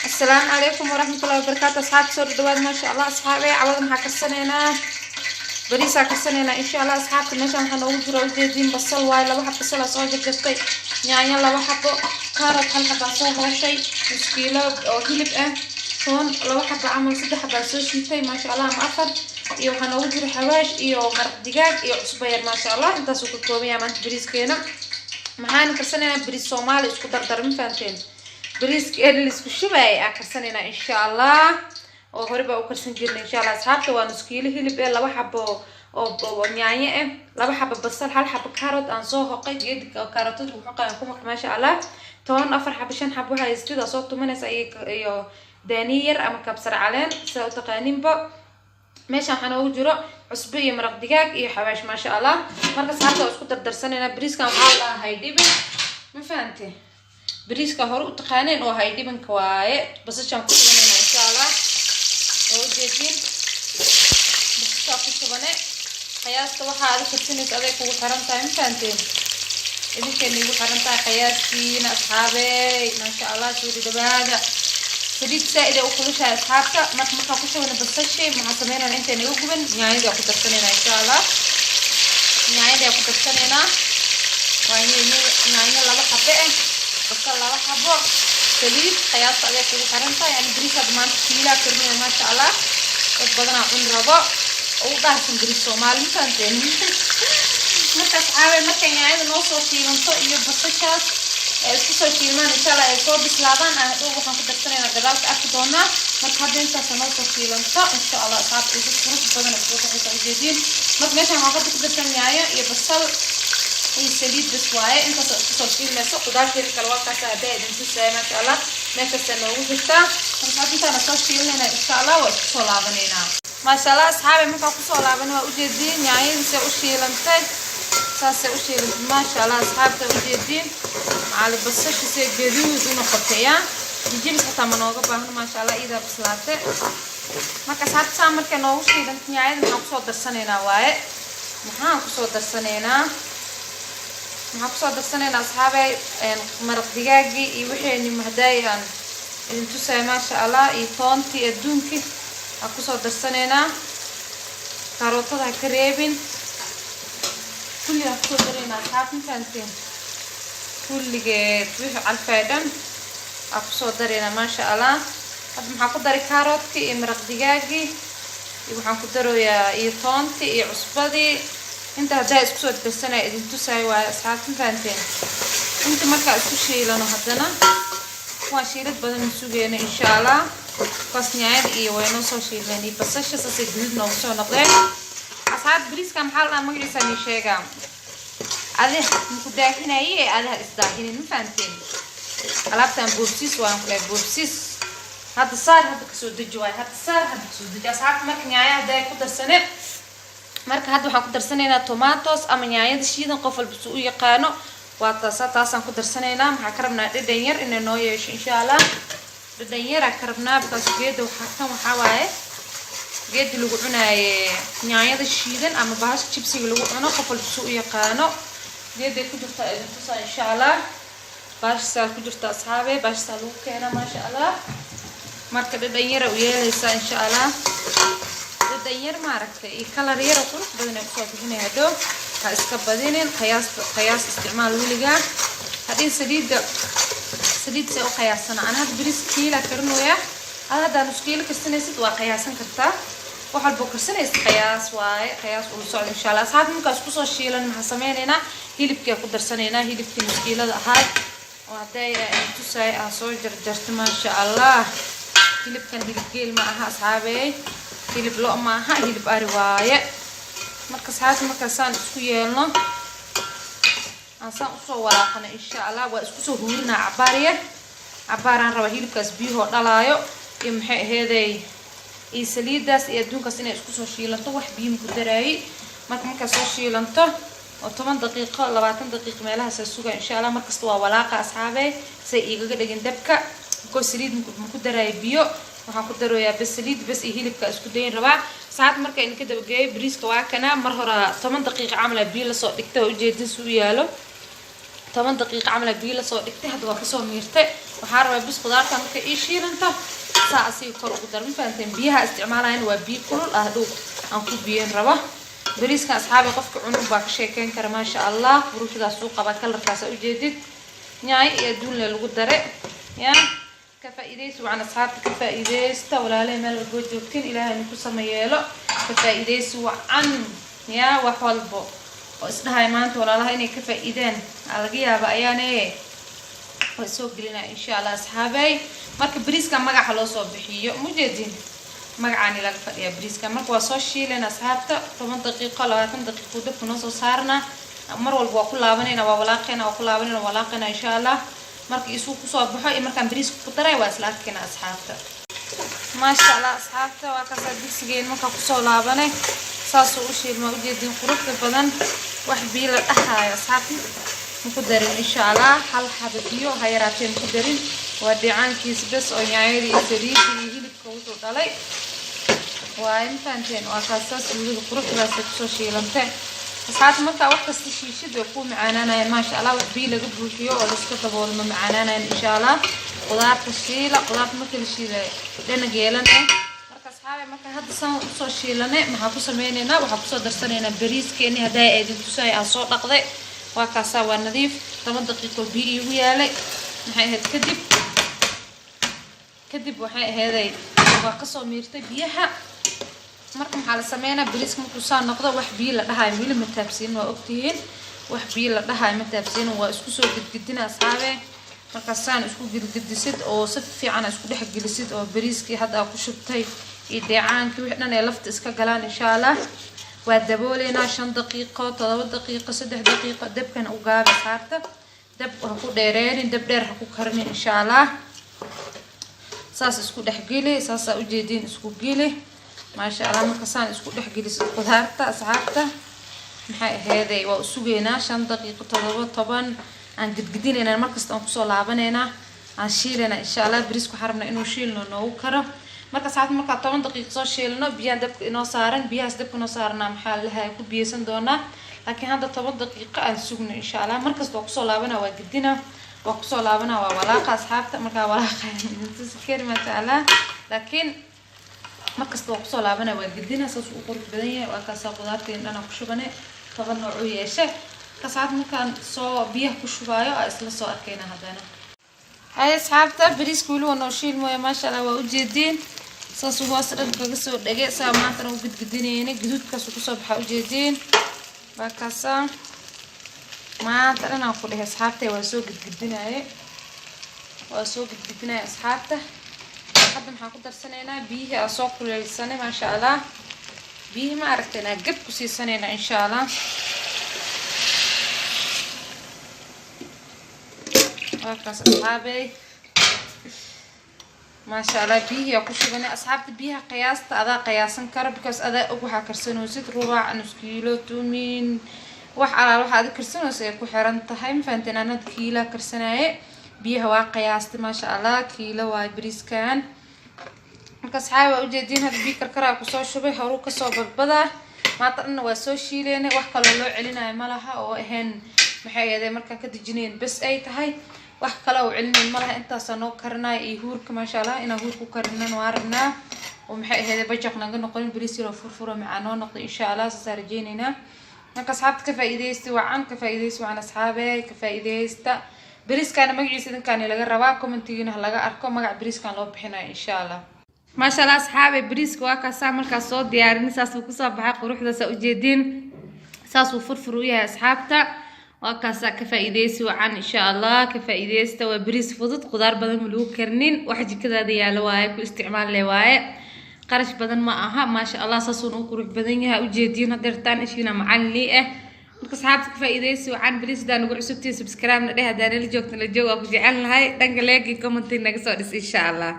السلام عليكم ورحمة الله وبركاته. أصحاب سور دواد ما شاء الله. أصحابي عوض محا كرسنينا بريسا كرسنينا إن شاء الله. أصحاب كنشا محا نوgu jiro ujeedin basal waay laba xabo basal soo jarjartay yaanyo laba xabo kaarot hal xabo soo hooshay kiilo oo hilib ah toon laba xabo camal saddex xabo soo shiitay ma sha Allah ma afar iyo waxaan ugu jiro xawaash iyo maraq digaag iyo cusbo yar ma sha Allah intaas uu ka kooban yahay maanta bariiskeena maxaan karsanayna bariis Soomaali isku dardar ma fahanteen bariiska ee la isku shubay karsanayna insha Allah oo hore baa u karsan jirnay insha Allah asxaabta waa nus kiilo hilib ee laba xabo oo yaanyo ah laba xabo basal hal xabo kaarot aan soo hoqay geedka kaarotadu wuxuu qaan ku hoq ma sha Allah toon afar xabo shan xabo haystida soo tumanaysa iyo daaniyar ama kabsar caleen soo taqaaninba meesha waxaan ugu jiro cusbo iyo maraq digaag iyo xawaash ma sha Allah marka saarta isku dardarsanayna bariiskan waxa la haydibin ma fahanteen bariiska hore u taqaaneen oo haydibin waaye basashan ku tumanayna insha Allah oo jeedin basasha ku tumanay qiyaasta waxa aad karsanaysa aday kugu xiran tahay ma fahanteen idinka nigu xiran tahay qiyaastiina asxaabey ma sha Allah soo dhawaada سديد سائدة وكلها أصحابك ما كوشة ونبصشة مع سمينا أنت نيوكبن يعني ده أكتر سنة إن شاء الله يعني ده أكتر سنة يعني الله حبة بس الله حبة سديد خياط عليه كل كرنتا يعني بريسة بمان كيلا كرمية ما شاء الله بدنا عن ربع وده سندريس سومالي فانتين ما كأصحابي ما كان يعني نوصل في منطقة يبصشة isku fiilmaan insha Allah ay soo bislaadaan ahdo waxaan ku darsanayna gadaalka afdoona marka hadda inta sano soo fiilanto insha Allah saabtiisa furus badan oo ku xigta ujeedin marka meeshan waxaan ku darsan yaanyo iyo basal iyo saliid bas waaye inta soo fiilayso qudaarta kala waa ka saadeen inta ma sha Allah meesha sano ugu jirta marka inta soo fiilayna insha Allah waa soo laabanayna ma sha Allah asxaabi marka ku soo laaban waa ujeedin yaanyada u shiilantay ساسة وشيل ما شاء الله أصحابته وجدين على بصش يصير جديد ونقطيا يجيب حتى مناقبة ما شاء الله إذا بسلاته ما كسبت سامر كانوا وشيل أنتني عايز محبوسات درسنينا واي محبوسات درسنينا أصحابي مرق دجاجي يوحيني مهدايا أنتو ساي ما شاء الله يطانتي الدونكي محبوسات درسنينا كاروتها كريبين كل أفكارنا أصحابنا فانتين كل جت وش على الفايدة أفصدرنا ما شاء الله هذا محقدر كاروت كي مرق دجاجي وحنقدره يا يطانتي يا عصبدي أنت هذا إسكسود بالسنة إذا أنتوا سايوا أصحابنا فانتين أنت ما كأسكشي لنا هذانا واشيلت بدل من سوقنا إن شاء الله قصني عاد إيه وينو صوشي لاني بس إيش أساسي نوصل نقدر أصحاب بريس كم حالة ما يرسلني شيء كم هذا مقداحين أيه هذا إصداحين نفهمتين قلبتهم بوبسيس وأنا قلب بوبسيس هذا صار هذا كسود الجواي هذا صار هذا كسود الجواي أصحاب ما كان يعيه هذا يقدر سنة مرك هذا وحقدر سنة توماتوس أما يعيه شيء نقفل بسوق يقانو وتصاصا قدر سنة مع كربنا الدنير إنه نويش إن شاء الله الدنير كربنا بتصجيد وحتى محاواه جد اللي قلنا نعيد الشيدن أما بهاش تشيبسي اللي قلنا قفل بسوق يقانو جد كجرت إن شاء الله باش سال كجرت أصحابي باش سالوك أنا ما شاء الله مركب الدنير وياه لسه إن شاء الله الدنير ما ركت الكالوريا ركون بدنا نقول هنا هدو هاسكبدين قياس استعمال ولجا هذه سديد سو قياسنا أنا هاد بريس كيلا كرنويا هذا نسكيل كرسنة ست وقياسن كرتا وحال بكرسنة قياس وقياس ونصعد إن شاء الله أصحاب ممكن أسقط الشيلة مع سميننا هي اللي بكي قدر سنينا هي اللي بكي نسكيلة هاد وهذا تساي أصور جرجرت ما شاء الله هي اللي بكن هي الجيل معها أصحابي هي اللي بلق معها هي اللي بأرواية مركز هات مركزان سكيلنا أنسان أسوأ وراقنا إن شاء الله وأسقط هورنا عبارة روا هي اللي بكسبيه وطلايو يمحي هذي إسليداس يدون كسنة إسكوسو شيلانتو وحبيم كدراي مركز شيلانتو وطبعا دقيقة 20 دقيقة مالها سسوقة إن شاء الله مركز توا ولاقة أصحابي سيئيقا دقين دبكة كل سليد مكدراي بيو وحاكدرو يا بس سليد بس إيه اللي بكاسكو دين ربع ساعات مركز إن كده بجاي بريس كواكنا مرة 8 دقيقة عاملة بيو لصوت دكتة وجيدين سويالو 8 دقيقة عاملة بيو لصوت دكتة هدوا كسو ميرتة وحارة بس خضار كان كإيشي لنتا ساسي كرو قدر مفانتين بيها استعمالها وبي كل أهدو أنكو بيين ربا بريس كان أصحابي قفك عنو باكشي كان كرا ما شاء الله بروش دا سوق باكل ركاسة وجديد نياي يدون للقدر يا كفائديس وعن أصحاب كفائديس تولا لي مال وجوجتين إلى أن كسميالو كفائديس وعن يا وحولبو وإسنها إيمانت ولا لها إني كفائدين على بأياني وسوق لنا إن شاء الله أصحابي marka bariiska magaca loo soo bixiyo mujeedin magacaani laga fadhiya bariiska marka waa soo shiilayna asxaabta 10 daqiiqo 20 daqiiqo dab kuna soo saarna mar walba waa ku laabanayna waa walaaqayna insha Allah marka isu ku soo baxo iyo markaan bariiska ku daray waa isla arkayna asxaabta ma sha Allah asxaabta waa ka sadigsigeen marka ku soo laabanay saas oo shiilma ujeedin quruxda badan wax biil dhaxay asxaabta ku darin insha Allah hal xabadiyo hayrateen ku darin وديعانكيس بس أو يعيري سرير يهيلك كوسو دالي وين فانتين وأساس يقول القروح لا سكسو شيلانتين ساعات مرتا وقت استشيشد ويكون معانا ما شاء الله وبيله قبل فيه ولا سكتة بول معانا إن شاء الله قدرت الشيلة قدرت مثل الشيلة لأن جيلنا مركز حاوي مركز هذا صار شيلنا ما حكوس ميننا وحكوس درسنا بريس كأني هدايا إذا تساي أصوات نقضي وكاسا ونظيف 8 دقيقة بيجي ويالي maxay kadib waxay ahayd waa ka soo miirtay biyaha marka maxaa la sameeynaa bariiska markuu soo noqdo wax biyo la dhahay wili ma taabsiin waa ogtihiin wax biyo la dhahay ma taabsiin waa isku soo gidgidina asxaabe marka saan isku gidgidisid oo si fiican isku dhex gelisid oo bariiskii hadda ku shubtay iyo deecaankii wixii dhan ay lafta iska galaan insha Allah waa dabooleena 5 daqiiqo 7 daqiiqo 3 daqiiqo dabkan u gaaba saarta dab ku dheereen dab dheer ku karni insha Allah saas isku dhaxgeli saas u jeedin isku geli ma sha Allah marka saan isku dhaxgelisid qudaarta asxaabta maxay ahayd waa sugeena 5 daqiiqo 7 aan gidgidinayna markasta aan ku soo laabanayna aan shiilana insha Allah bariis ku xarabna inuu shiilno noo karo marka saacad marka 10 daqiiqo soo shiilno biyaha dabka inoo saaran biyahaas dabka inoo saarna maxaa lahaay ku biyeysan doonaa laakiin hadda 10 daqiiqo aan sugno insha Allah markasta ku soo laabana waa gidina waa ku soo laabana waa walaaqa asxaabta marka walaaqa inta sikir ma taala laakiin markasta ku soo laabana waa gidina saas u qurux badan yahay waa ka soo qudaarteen dhan ku shubane 10 nooc u yeeshay ka saacad markaan soo biyaha ku shubaayo isla soo arkayna hadana hay asxaabta bariiska wali waa noo shiil mooya ma sha Allah waa u jeedin saas hoos dhan kaga soo dhagay saa maanta u gidgidinayna guduudkaas ku soo baxa u jeedin bakasa ما ترى كله أصحابته وسوق الجدناء أصحابته حد ما حقدر سنة بيه أسوق كل السنة ما شاء الله بيه ما عرفتنا جب كسي سنة إن شاء الله وكاس أصحابي ما شاء الله بيه يكوش بني أصحابتي بيه قياس أذا قياسا كرب بكاس أذا أبوها كرسنو وزيد ربع نص كيلو تومين wax ala waxa karsanayso ay ku xiran tahay faanteen anad kiila karsanaaye biyaha waa qiyaasta ma sha Allah kiila waa bariiskan marka saxaaba u jeedin hada biyo karkara ku soo shubay horu ka soo badbada maanta waa soo shiileena wax kale loo celinayo malaha oo ahayn maxay yahay marka ka dijineen bas ay tahay wax kale oo celinayn malaha intaas noo karnaa iyo huurka ma sha Allah ina huur ku karnaan waarna oo maxay yahay bajaq naga noqon bariis yar furfuro macaan oo noqdo insha Allah saarjeynina marka asxaabta ka faa'iideysta wacan asxaabay ka faa'iideysta bariiskana magaciisa idinkaan laga rabaa commentigiina laga arko magac bariiskan loo bixinayo insha Allah ma sha Allah asxaabay bariiska waa ka saa marka soo diyaarin saas uu ku soo baxay quruxda u jeedin saas uu furfur u yahay asxaabta waa ka saa ka faa'iideysta wacan insha Allah ka faa'iideysta waa bariis fudud qudaar badan ma lagu karnin wax jikadaada yaalo waaye ku isticmaal leh waaye قرش بدن ما أها ما شاء الله ساسون وقروح بدنها وجدينا درتان إشينا معلي marka saxaabta faa'iideysi waxaan bilisdaan ugu cusubtii subscribe na dheh hadaan la joogto la joogo ku jecel lahay dhanka like iyo comment naga soo dhis insha Allah